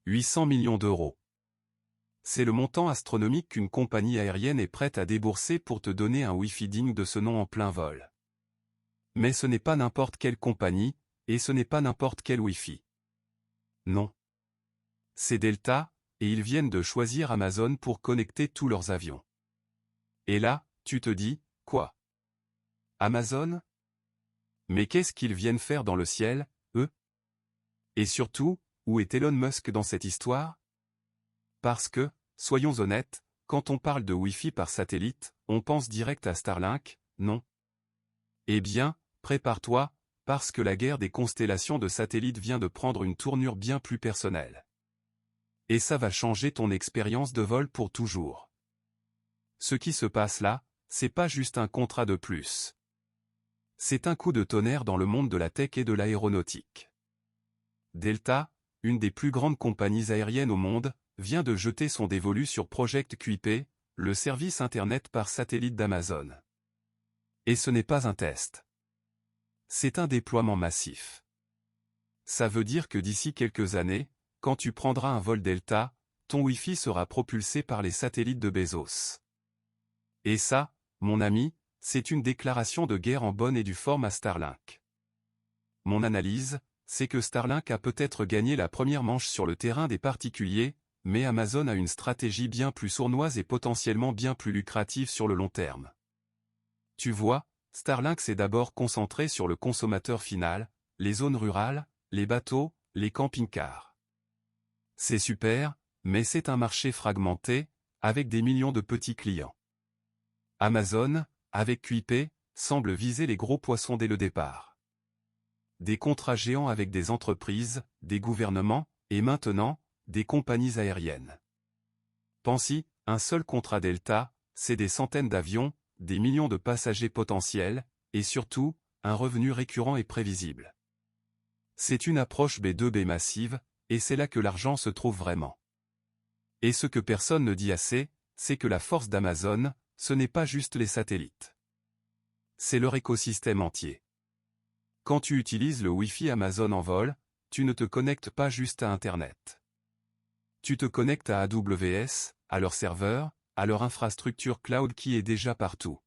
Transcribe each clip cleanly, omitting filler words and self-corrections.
800 millions d'euros. C'est le montant astronomique qu'une compagnie aérienne est prête à débourser pour te donner un Wi-Fi digne de ce nom en plein vol. Mais ce n'est pas n'importe quelle compagnie, et ce n'est pas n'importe quel Wi-Fi. Non. C'est Delta, et ils viennent de choisir Amazon pour connecter tous leurs avions. Et là, tu te dis, quoi? Amazon? Mais qu'est-ce qu'ils viennent faire dans le ciel, eux? Et surtout, où est Elon Musk dans cette histoire? Parce que, soyons honnêtes, quand on parle de Wi-Fi par satellite, on pense direct à Starlink, non? Eh bien, prépare-toi, parce que la guerre des constellations de satellites vient de prendre une tournure bien plus personnelle. Et ça va changer ton expérience de vol pour toujours. Ce qui se passe là, c'est pas juste un contrat de plus. C'est un coup de tonnerre dans le monde de la tech et de l'aéronautique. Delta, une des plus grandes compagnies aériennes au monde, vient de jeter son dévolu sur Project QP, le service Internet par satellite d'Amazon. Et ce n'est pas un test. C'est un déploiement massif. Ça veut dire que d'ici quelques années, quand tu prendras un vol Delta, ton Wi-Fi sera propulsé par les satellites de Bezos. Et ça, mon ami, c'est une déclaration de guerre en bonne et due forme à Starlink. Mon analyse, c'est que Starlink a peut-être gagné la première manche sur le terrain des particuliers, mais Amazon a une stratégie bien plus sournoise et potentiellement bien plus lucrative sur le long terme. Tu vois, Starlink s'est d'abord concentré sur le consommateur final, les zones rurales, les bateaux, les camping-cars. C'est super, mais c'est un marché fragmenté, avec des millions de petits clients. Amazon, avec QIP, semble viser les gros poissons dès le départ. Des contrats géants avec des entreprises, des gouvernements, et maintenant, des compagnies aériennes. Pense-y, un seul contrat Delta, c'est des centaines d'avions, des millions de passagers potentiels, et surtout, un revenu récurrent et prévisible. C'est une approche B2B massive, et c'est là que l'argent se trouve vraiment. Et ce que personne ne dit assez, c'est que la force d'Amazon, ce n'est pas juste les satellites. C'est leur écosystème entier. Quand tu utilises le Wi-Fi Amazon en vol, tu ne te connectes pas juste à Internet. Tu te connectes à AWS, à leur serveur, à leur infrastructure cloud qui est déjà partout.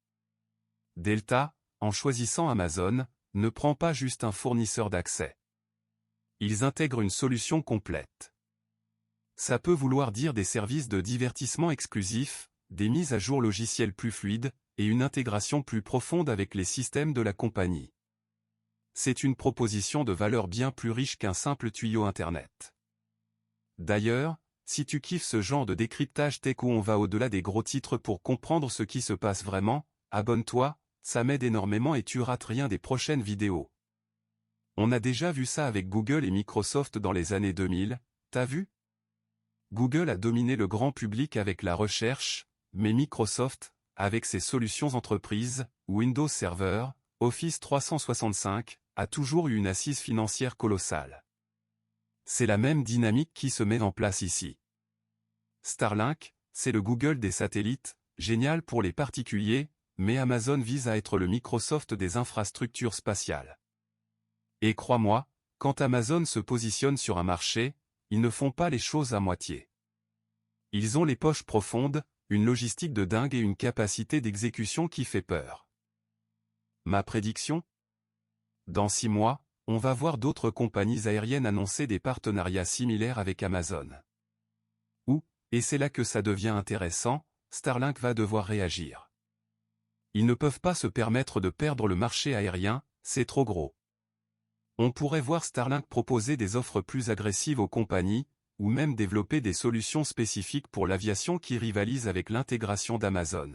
Delta, en choisissant Amazon, ne prend pas juste un fournisseur d'accès. Ils intègrent une solution complète. Ça peut vouloir dire des services de divertissement exclusifs, des mises à jour logicielles plus fluides, et une intégration plus profonde avec les systèmes de la compagnie. C'est une proposition de valeur bien plus riche qu'un simple tuyau Internet. D'ailleurs, si tu kiffes ce genre de décryptage tech où on va au-delà des gros titres pour comprendre ce qui se passe vraiment, abonne-toi, ça m'aide énormément et tu rates rien des prochaines vidéos. On a déjà vu ça avec Google et Microsoft dans les années 2000, t'as vu? Google a dominé le grand public avec la recherche, mais Microsoft, avec ses solutions entreprises, Windows Server, Office 365, a toujours eu une assise financière colossale. C'est la même dynamique qui se met en place ici. Starlink, c'est le Google des satellites, génial pour les particuliers, mais Amazon vise à être le Microsoft des infrastructures spatiales. Et crois-moi, quand Amazon se positionne sur un marché, ils ne font pas les choses à moitié. Ils ont les poches profondes, une logistique de dingue et une capacité d'exécution qui fait peur. Ma prédiction? Dans 6 mois, on va voir d'autres compagnies aériennes annoncer des partenariats similaires avec Amazon. Et c'est là que ça devient intéressant, Starlink va devoir réagir. Ils ne peuvent pas se permettre de perdre le marché aérien, c'est trop gros. On pourrait voir Starlink proposer des offres plus agressives aux compagnies, ou même développer des solutions spécifiques pour l'aviation qui rivalisent avec l'intégration d'Amazon.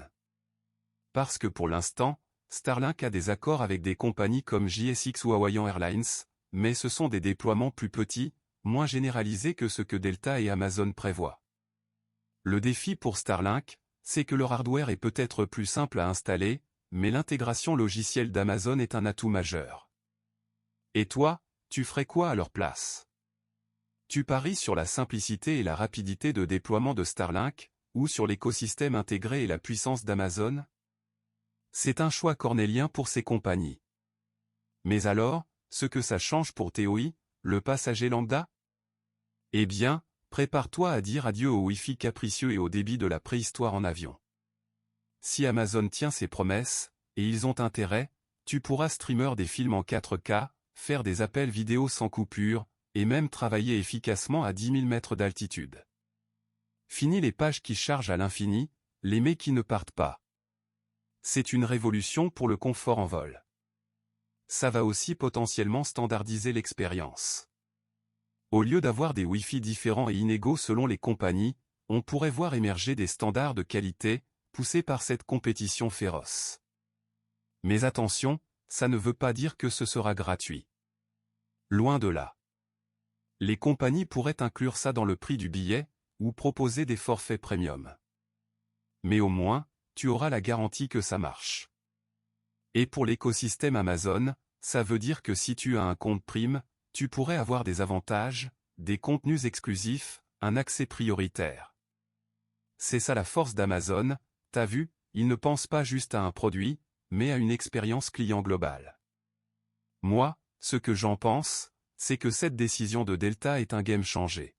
Parce que pour l'instant, Starlink a des accords avec des compagnies comme JSX ou Hawaiian Airlines, mais ce sont des déploiements plus petits, moins généralisés que ce que Delta et Amazon prévoient. Le défi pour Starlink, c'est que leur hardware est peut-être plus simple à installer, mais l'intégration logicielle d'Amazon est un atout majeur. Et toi, tu ferais quoi à leur place? Tu paries sur la simplicité et la rapidité de déploiement de Starlink, ou sur l'écosystème intégré et la puissance d'Amazon? C'est un choix cornélien pour ces compagnies. Mais alors, ce que ça change pour TOI, le passager lambda? Eh bien, Prépare-toi à dire adieu au Wi-Fi capricieux et au débit de la préhistoire en avion. Si Amazon tient ses promesses, et ils ont intérêt, tu pourras streamer des films en 4K, faire des appels vidéo sans coupure, et même travailler efficacement à 10 000 mètres d'altitude. Fini les pages qui chargent à l'infini, les mails qui ne partent pas. C'est une révolution pour le confort en vol. Ça va aussi potentiellement standardiser l'expérience. Au lieu d'avoir des Wi-Fi différents et inégaux selon les compagnies, on pourrait voir émerger des standards de qualité, poussés par cette compétition féroce. Mais attention, ça ne veut pas dire que ce sera gratuit. Loin de là. Les compagnies pourraient inclure ça dans le prix du billet, ou proposer des forfaits premium. Mais au moins, tu auras la garantie que ça marche. Et pour l'écosystème Amazon, ça veut dire que si tu as un compte Prime, tu pourrais avoir des avantages, des contenus exclusifs, un accès prioritaire. C'est ça la force d'Amazon, t'as vu, ils ne pensent pas juste à un produit, mais à une expérience client globale. Moi, ce que j'en pense, c'est que cette décision de Delta est un game changer.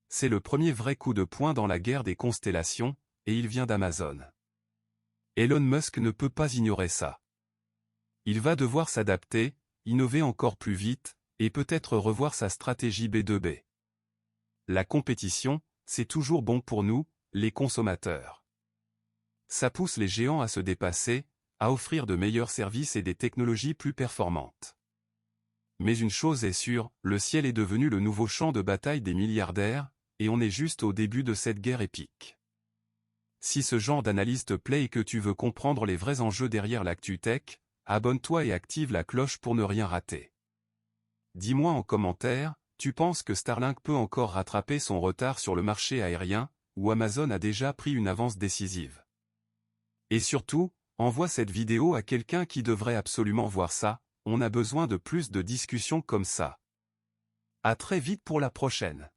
C'est le premier vrai coup de poing dans la guerre des constellations, et il vient d'Amazon. Elon Musk ne peut pas ignorer ça. Il va devoir s'adapter, innover encore plus vite, et peut-être revoir sa stratégie B2B. La compétition, c'est toujours bon pour nous, les consommateurs. Ça pousse les géants à se dépasser, à offrir de meilleurs services et des technologies plus performantes. Mais une chose est sûre, le ciel est devenu le nouveau champ de bataille des milliardaires, et on est juste au début de cette guerre épique. Si ce genre d'analyse te plaît et que tu veux comprendre les vrais enjeux derrière l'actu tech, abonne-toi et active la cloche pour ne rien rater. Dis-moi en commentaire, tu penses que Starlink peut encore rattraper son retard sur le marché aérien, ou Amazon a déjà pris une avance décisive? Et surtout, envoie cette vidéo à quelqu'un qui devrait absolument voir ça, on a besoin de plus de discussions comme ça. À très vite pour la prochaine.